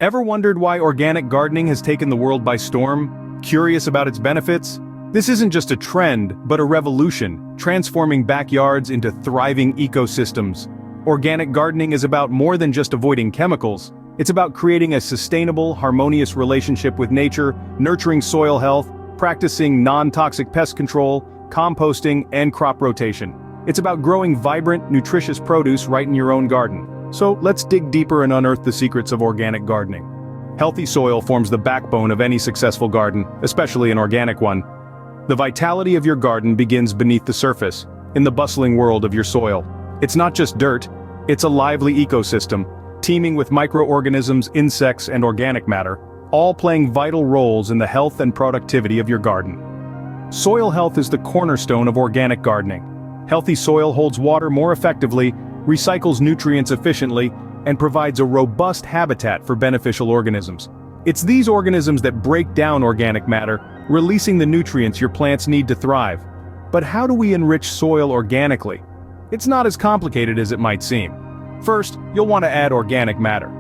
Ever wondered why organic gardening has taken the world by storm? Curious about its benefits? This isn't just a trend, but a revolution, transforming backyards into thriving ecosystems. Organic gardening is about more than just avoiding chemicals. It's about creating a sustainable, harmonious relationship with nature, nurturing soil health, practicing non-toxic pest control, composting, and crop rotation. It's about growing vibrant, nutritious produce right in your own garden. So let's dig deeper and unearth the secrets of organic gardening. Healthy soil forms the backbone of any successful garden, especially an organic one. The vitality of your garden begins beneath the surface, in the bustling world of your soil. It's not just dirt, it's a lively ecosystem, teeming with microorganisms, insects, and organic matter, all playing vital roles in the health and productivity of your garden. Soil health is the cornerstone of organic gardening. Healthy soil holds water more effectively, recycles nutrients efficiently, and provides a robust habitat for beneficial organisms. It's these organisms that break down organic matter, releasing the nutrients your plants need to thrive. But how do we enrich soil organically? It's not as complicated as it might seem. First, you'll want to add organic matter.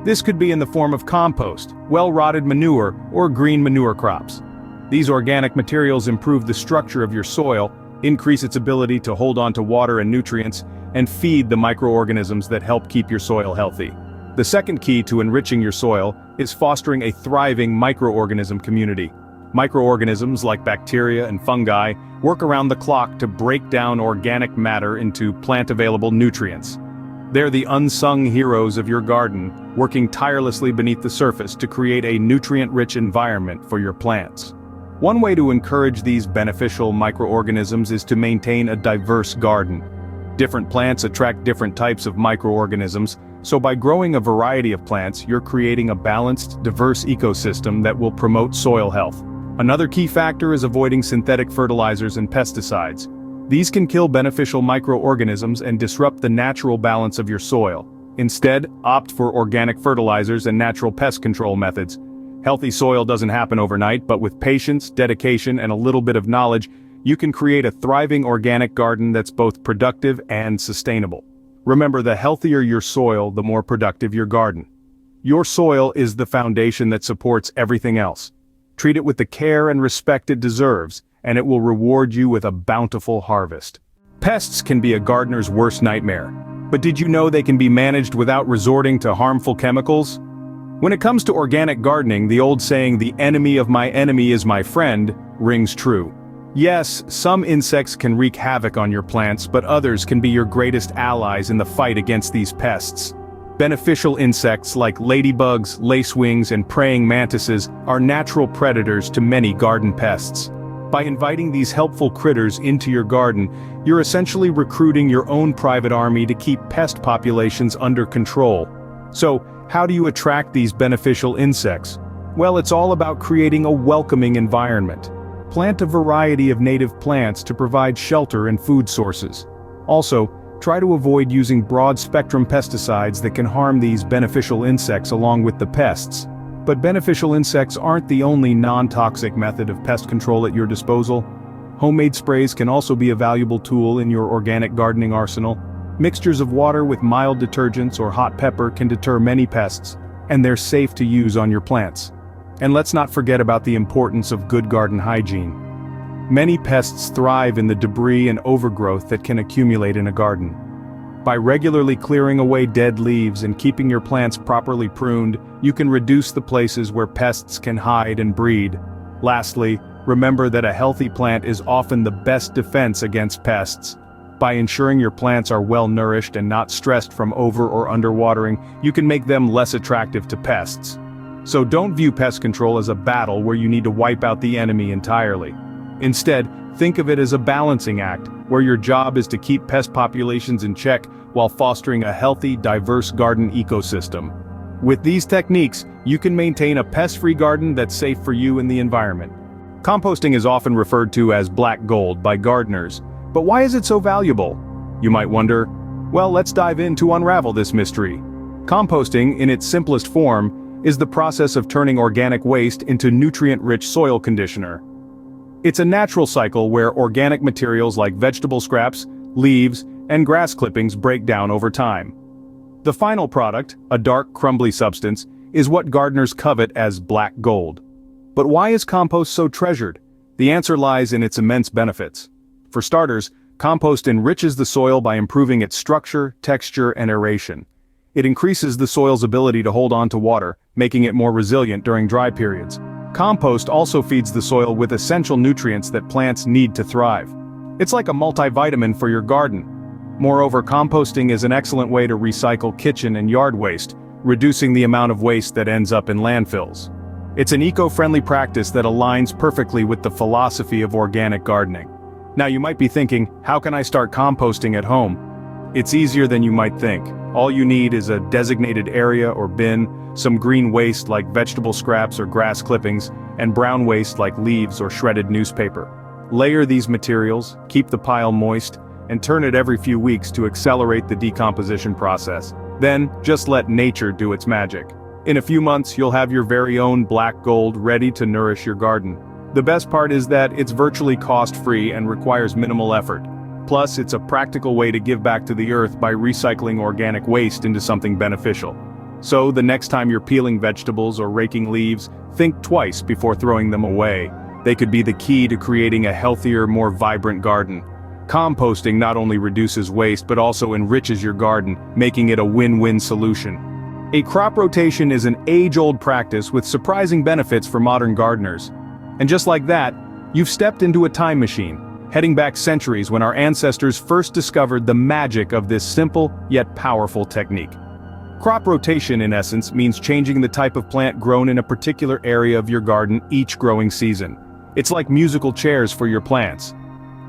This could be in the form of compost, well-rotted manure, or green manure crops. These organic materials improve the structure of your soil, increase its ability to hold on to water and nutrients, and feed the microorganisms that help keep your soil healthy. The second key to enriching your soil is fostering a thriving microorganism community. Microorganisms like bacteria and fungi work around the clock to break down organic matter into plant-available nutrients. They're the unsung heroes of your garden, working tirelessly beneath the surface to create a nutrient-rich environment for your plants. One way to encourage these beneficial microorganisms is to maintain a diverse garden. Different plants attract different types of microorganisms, so by growing a variety of plants, you're creating a balanced, diverse ecosystem that will promote soil health. Another key factor is avoiding synthetic fertilizers and pesticides. These can kill beneficial microorganisms and disrupt the natural balance of your soil. Instead, opt for organic fertilizers and natural pest control methods. Healthy soil doesn't happen overnight, but with patience, dedication, and a little bit of knowledge, you can create a thriving organic garden that's both productive and sustainable. Remember, the healthier your soil, the more productive your garden. Your soil is the foundation that supports everything else. Treat it with the care and respect it deserves, and it will reward you with a bountiful harvest. Pests can be a gardener's worst nightmare, but did you know they can be managed without resorting to harmful chemicals? When it comes to organic gardening, the old saying, "the enemy of my enemy is my friend," rings true. Yes, some insects can wreak havoc on your plants, but others can be your greatest allies in the fight against these pests. Beneficial insects like ladybugs, lacewings, and praying mantises are natural predators to many garden pests. By inviting these helpful critters into your garden, you're essentially recruiting your own private army to keep pest populations under control. So, how do you attract these beneficial insects? Well, it's all about creating a welcoming environment. Plant a variety of native plants to provide shelter and food sources. Also, try to avoid using broad-spectrum pesticides that can harm these beneficial insects along with the pests. But beneficial insects aren't the only non-toxic method of pest control at your disposal. Homemade sprays can also be a valuable tool in your organic gardening arsenal. Mixtures of water with mild detergents or hot pepper can deter many pests, and they're safe to use on your plants. And let's not forget about the importance of good garden hygiene. Many pests thrive in the debris and overgrowth that can accumulate in a garden. By regularly clearing away dead leaves and keeping your plants properly pruned, you can reduce the places where pests can hide and breed. Lastly, remember that a healthy plant is often the best defense against pests. By ensuring your plants are well nourished and not stressed from over or underwatering, you can make them less attractive to pests. So don't view pest control as a battle where you need to wipe out the enemy entirely. Instead, think of it as a balancing act, where your job is to keep pest populations in check while fostering a healthy, diverse garden ecosystem. With these techniques, you can maintain a pest-free garden that's safe for you and the environment. Composting is often referred to as black gold by gardeners, but why is it so valuable? You might wonder. Well, let's dive in to unravel this mystery. Composting, in its simplest form, is the process of turning organic waste into nutrient-rich soil conditioner. It's a natural cycle where organic materials like vegetable scraps, leaves, and grass clippings break down over time. The final product, a dark, crumbly substance, is what gardeners covet as black gold. But why is compost so treasured? The answer lies in its immense benefits. For starters, compost enriches the soil by improving its structure, texture, and aeration. It increases the soil's ability to hold on to water, making it more resilient during dry periods. Compost also feeds the soil with essential nutrients that plants need to thrive. It's like a multivitamin for your garden. Moreover, composting is an excellent way to recycle kitchen and yard waste, reducing the amount of waste that ends up in landfills. It's an eco-friendly practice that aligns perfectly with the philosophy of organic gardening. Now you might be thinking, how can I start composting at home? It's easier than you might think. All you need is a designated area or bin, some green waste like vegetable scraps or grass clippings, and brown waste like leaves or shredded newspaper. Layer these materials, keep the pile moist, and turn it every few weeks to accelerate the decomposition process. Then, just let nature do its magic. In a few months, you'll have your very own black gold ready to nourish your garden. The best part is that it's virtually cost-free and requires minimal effort. Plus, it's a practical way to give back to the earth by recycling organic waste into something beneficial. So, the next time you're peeling vegetables or raking leaves, think twice before throwing them away. They could be the key to creating a healthier, more vibrant garden. Composting not only reduces waste but also enriches your garden, making it a win-win solution. A crop rotation is an age-old practice with surprising benefits for modern gardeners. And just like that, you've stepped into a time machine, heading back centuries when our ancestors first discovered the magic of this simple yet powerful technique. Crop rotation, in essence, means changing the type of plant grown in a particular area of your garden each growing season. It's like musical chairs for your plants.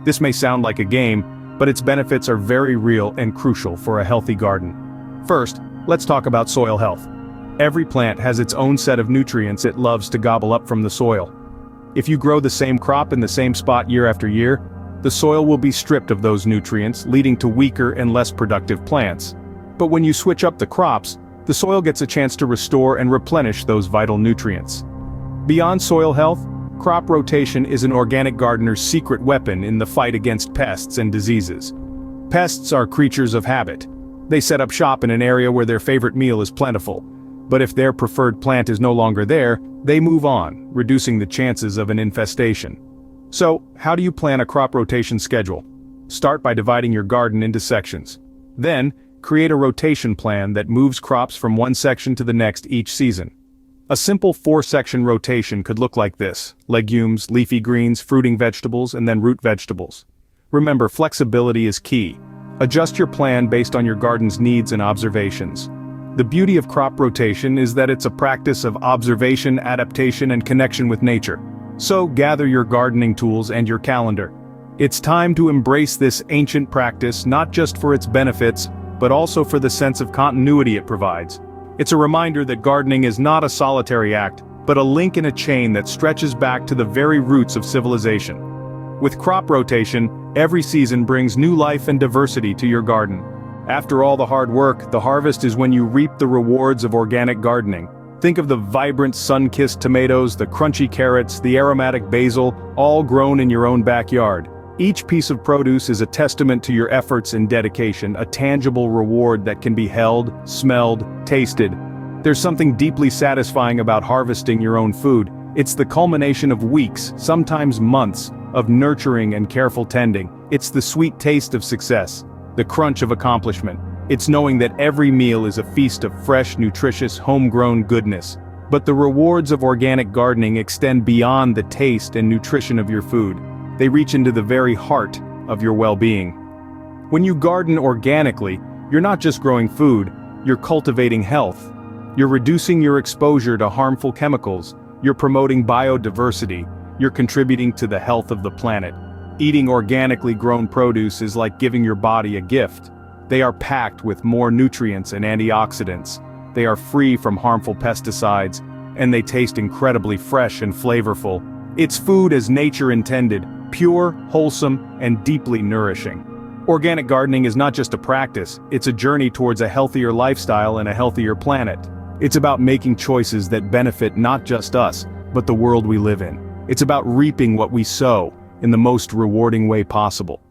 This may sound like a game, but its benefits are very real and crucial for a healthy garden. First, let's talk about soil health. Every plant has its own set of nutrients it loves to gobble up from the soil. If you grow the same crop in the same spot year after year, the soil will be stripped of those nutrients, leading to weaker and less productive plants. But when you switch up the crops, the soil gets a chance to restore and replenish those vital nutrients. Beyond soil health, crop rotation is an organic gardener's secret weapon in the fight against pests and diseases. Pests are creatures of habit. They set up shop in an area where their favorite meal is plentiful. But if their preferred plant is no longer there, they move on, reducing the chances of an infestation. So, how do you plan a crop rotation schedule? Start by dividing your garden into sections. Then, create a rotation plan that moves crops from one section to the next each season. A simple 4-section rotation could look like this: legumes, leafy greens, fruiting vegetables, and then root vegetables. Remember, flexibility is key. Adjust your plan based on your garden's needs and observations. The beauty of crop rotation is that it's a practice of observation, adaptation, and connection with nature. So gather your gardening tools and your calendar. It's time to embrace this ancient practice, not just for its benefits, but also for the sense of continuity it provides. It's a reminder that gardening is not a solitary act, but a link in a chain that stretches back to the very roots of civilization. With crop rotation, every season brings new life and diversity to your garden. After all the hard work, the harvest is when you reap the rewards of organic gardening. Think of the vibrant sun-kissed tomatoes, the crunchy carrots, the aromatic basil, all grown in your own backyard. Each piece of produce is a testament to your efforts and dedication, a tangible reward that can be held, smelled, tasted. There's something deeply satisfying about harvesting your own food. It's the culmination of weeks, sometimes months, of nurturing and careful tending. It's the sweet taste of success, the crunch of accomplishment. It's knowing that every meal is a feast of fresh, nutritious, homegrown goodness. But the rewards of organic gardening extend beyond the taste and nutrition of your food. They reach into the very heart of your well-being. When you garden organically, you're not just growing food, you're cultivating health. You're reducing your exposure to harmful chemicals, you're promoting biodiversity, you're contributing to the health of the planet. Eating organically grown produce is like giving your body a gift. They are packed with more nutrients and antioxidants. They are free from harmful pesticides, and they taste incredibly fresh and flavorful. It's food as nature intended, pure, wholesome, and deeply nourishing. Organic gardening is not just a practice, it's a journey towards a healthier lifestyle and a healthier planet. It's about making choices that benefit not just us, but the world we live in. It's about reaping what we sow in the most rewarding way possible.